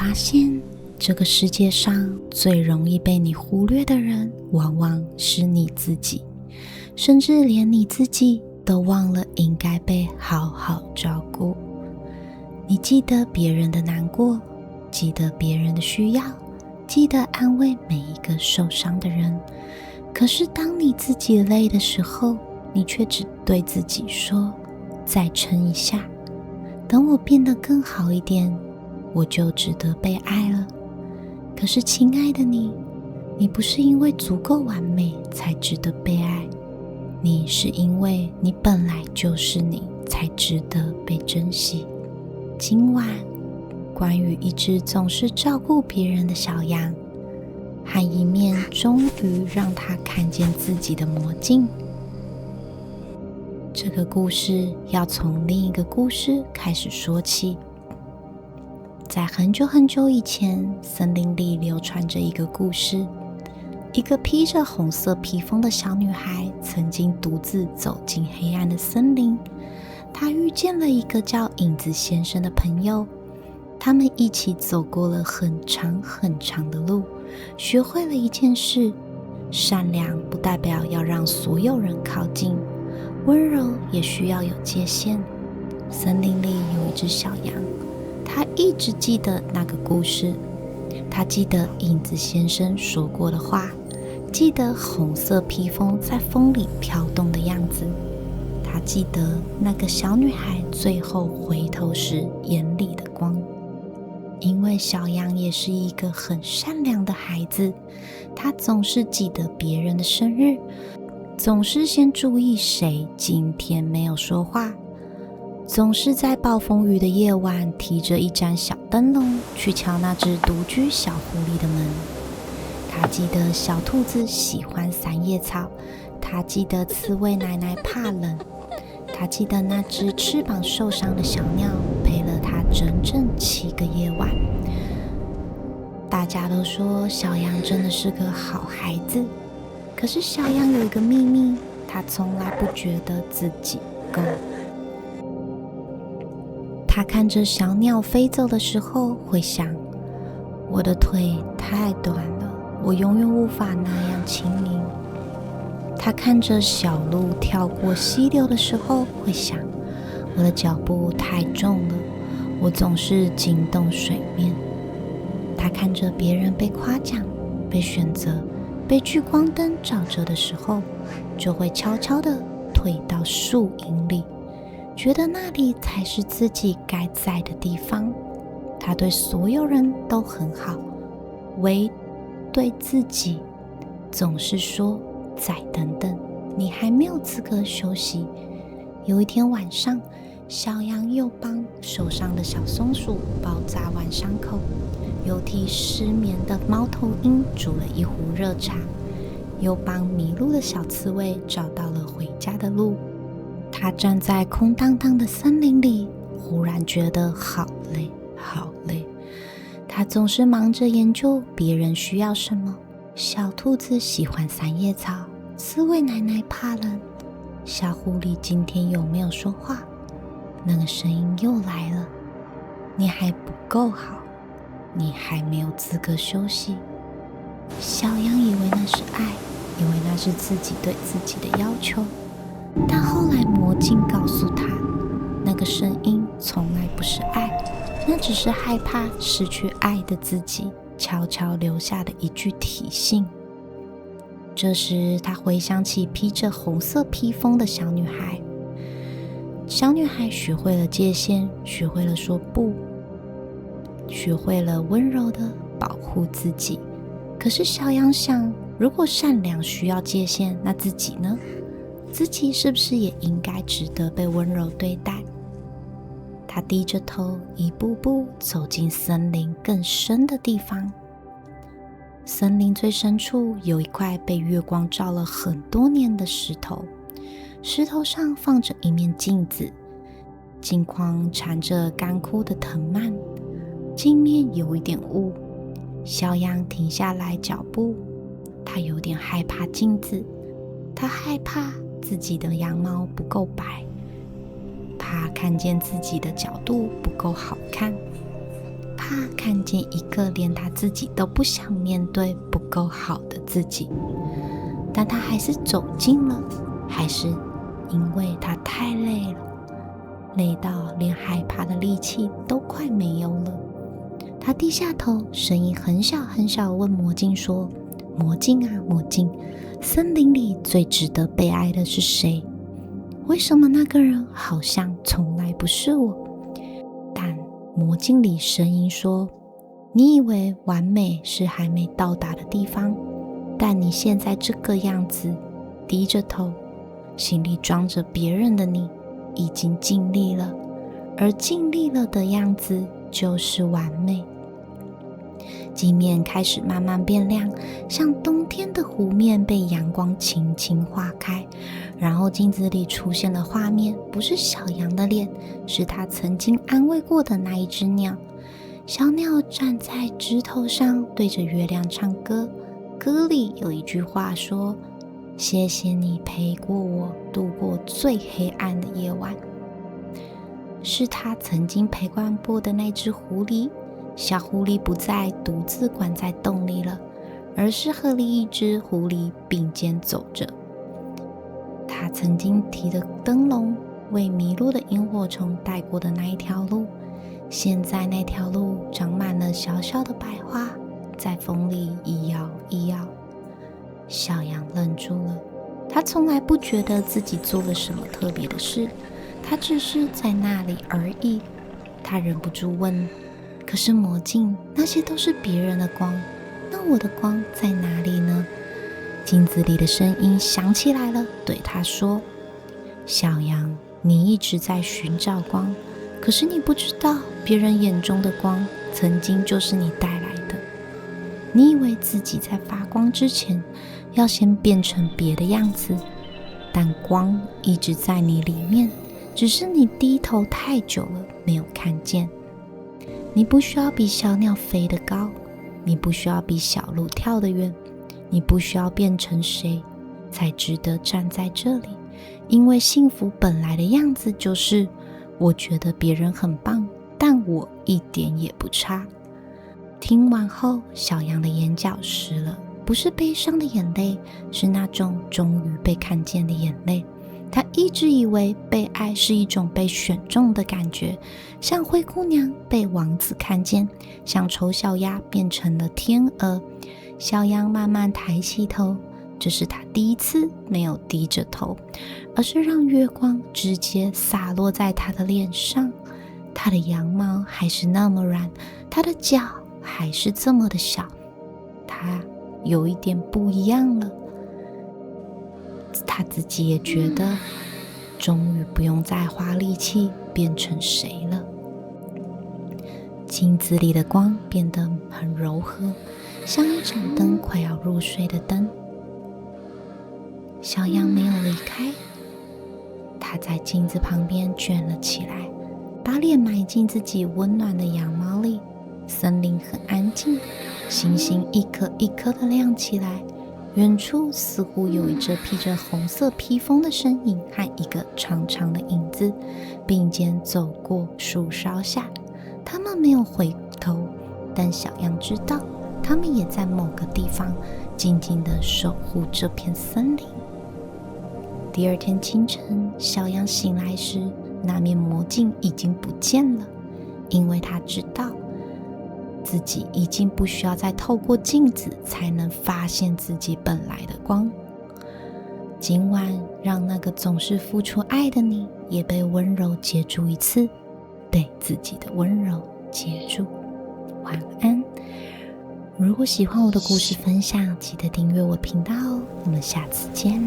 发现，这个世界上最容易被你忽略的人，往往是你自己，甚至连你自己都忘了应该被好好照顾。你记得别人的难过，记得别人的需要，记得安慰每一个受伤的人，可是当你自己累的时候，你却只对自己说，再撑一下，等我变得更好一点，我就值得被爱了。可是亲爱的你，你不是因为足够完美才值得被爱，你是因为你本来就是你，才值得被珍惜。今晚关于一只总是照顾别人的小羊，和一面终于让他看见自己的魔镜。这个故事要从另一个故事开始说起。在很久很久以前，森林里流传着一个故事。一个披着红色披风的小女孩曾经独自走进黑暗的森林，她遇见了一个叫影子先生的朋友。他们一起走过了很长很长的路，学会了一件事：善良不代表要让所有人靠近，温柔也需要有界限。森林里有一只小羊，它一直记得那个故事，它记得影子先生说过的话，记得红色披风在风里飘动的样子，它记得那个小女孩最后回头时眼里的光。因为小羊也是一个很善良的孩子，他总是记得别人的生日，总是先注意谁今天没有说话，总是在暴风雨的夜晚提着一盏小灯笼去敲那只独居小狐狸的门。他记得小兔子喜欢三叶草，他记得刺猬奶奶怕冷，他记得那只翅膀受伤的小鸟陪了他整整7个夜晚。大家都说小羊真的是个好孩子，可是小羊有一个秘密，他从来不觉得自己够。他看着小鸟飞走的时候会想，我的腿太短了，我永远无法那样轻盈。他看着小鹿跳过溪流的时候会想，我的脚步太重了，我总是惊动水面。他看着别人被夸奖、被选择、被聚光灯照着的时候，就会悄悄地退到树荫里，觉得那里才是自己该在的地方。他对所有人都很好，唯对自己总是说，再等等，你还没有资格休息。有一天晚上，小羊又帮受伤的小松鼠包扎完伤口，又替失眠的猫头鹰煮了一壶热茶，又帮迷路的小刺猬找到了回家的路。他站在空荡荡的森林里，忽然觉得好累好累。他总是忙着研究别人需要什么，小兔子喜欢三叶草，刺猬奶奶怕冷，小狐狸今天有没有说话？那个声音又来了，你还不够好，你还没有资格休息。小羊以为那是爱，以为那是自己对自己的要求，但后来魔镜告诉他，那个声音从来不是爱，那只是害怕失去爱的自己悄悄留下的一句提醒。这时他回想起披着红色披风的小女孩，小女孩学会了界限，学会了说不，学会了温柔地保护自己。可是小羊想，如果善良需要界限，那自己呢？自己是不是也应该值得被温柔对待？他低着头，一步步走进森林更深的地方。森林最深处有一块被月光照了很多年的石头，石头上放着一面镜子，镜框缠着干枯的藤蔓，镜面有一点雾。小羊停下来脚步，他有点害怕镜子，他害怕自己的羊毛不够白，怕看见自己的角度不够好看，怕怕看见一个连他自己都不想面对不够好的自己，但他还是走近了，还是因为他太累了，累到连害怕的力气都快没有了。他低下头，声音很小很小地问魔镜说：魔镜啊魔镜，森林里最值得被爱的是谁？为什么那个人好像从来不是我？但魔镜里声音说：你以为完美是还没到达的地方，但你现在这个样子，低着头，心里装着别人的你，已经尽力了，而尽力了的样子就是完美。镜面开始慢慢变亮，像冬天的湖面被阳光轻轻划开，然后镜子里出现的画面不是小羊的脸，是他曾经安慰过的那一只鸟。小鸟站在枝头上，对着月亮唱歌，歌里有一句话说：谢谢你陪过我度过最黑暗的夜晚。是他曾经陪伴过的那只狐狸，小狐狸不再独自关在洞里了，而是和另一只狐狸并肩走着。他曾经提的灯笼，为迷路的萤火虫带过的那一条路，现在那条路长满了小小的白花，在风里一摇一摇。小羊愣住了，他从来不觉得自己做了什么特别的事，他只是在那里而已。他忍不住问：可是魔镜，那些都是别人的光，那我的光在哪里呢？镜子里的声音响起来了，对他说：小羊，你一直在寻找光，可是你不知道，别人眼中的光曾经就是你带来的。你以为自己在发光之前要先变成别的样子，但光一直在你里面，只是你低头太久了，没有看见。你不需要比小鸟飞得高，你不需要比小鹿跳得远，你不需要变成谁才值得站在这里，因为幸福本来的样子就是：我觉得别人很棒，但我一点也不差。听完后，小羊的眼角湿了，不是悲伤的眼泪，是那种终于被看见的眼泪。他一直以为被爱是一种被选中的感觉，像灰姑娘被王子看见，像丑小鸭变成了天鹅。小羊慢慢抬起头，这是他第一次没有低着头，而是让月光直接洒落在他的脸上。他的羊毛还是那么软，他的脚还是这么的小，他有一点不一样了。他自己也觉得，终于不用再花力气变成谁了。镜子里的光变得很柔和，像一盏灯快要入睡的灯。小羊没有离开，它在镜子旁边卷了起来，把脸埋进自己温暖的羊毛里。森林很安静，星星一颗一颗的亮起来。远处似乎有一只披着红色披风的身影和一个长长的影子并肩走过树梢下。他们没有回头，但小羊知道，他们也在某个地方静静地守护这片森林。第二天清晨，小羊醒来时，那面魔镜已经不见了，因为他知道自己已经不需要再透过镜子才能发现自己本来的光。今晚让那个总是付出爱的你也被温柔接住一次，被自己的温柔接住。晚安。如果喜欢我的故事分享，记得订阅我的频道哦。我们下次见。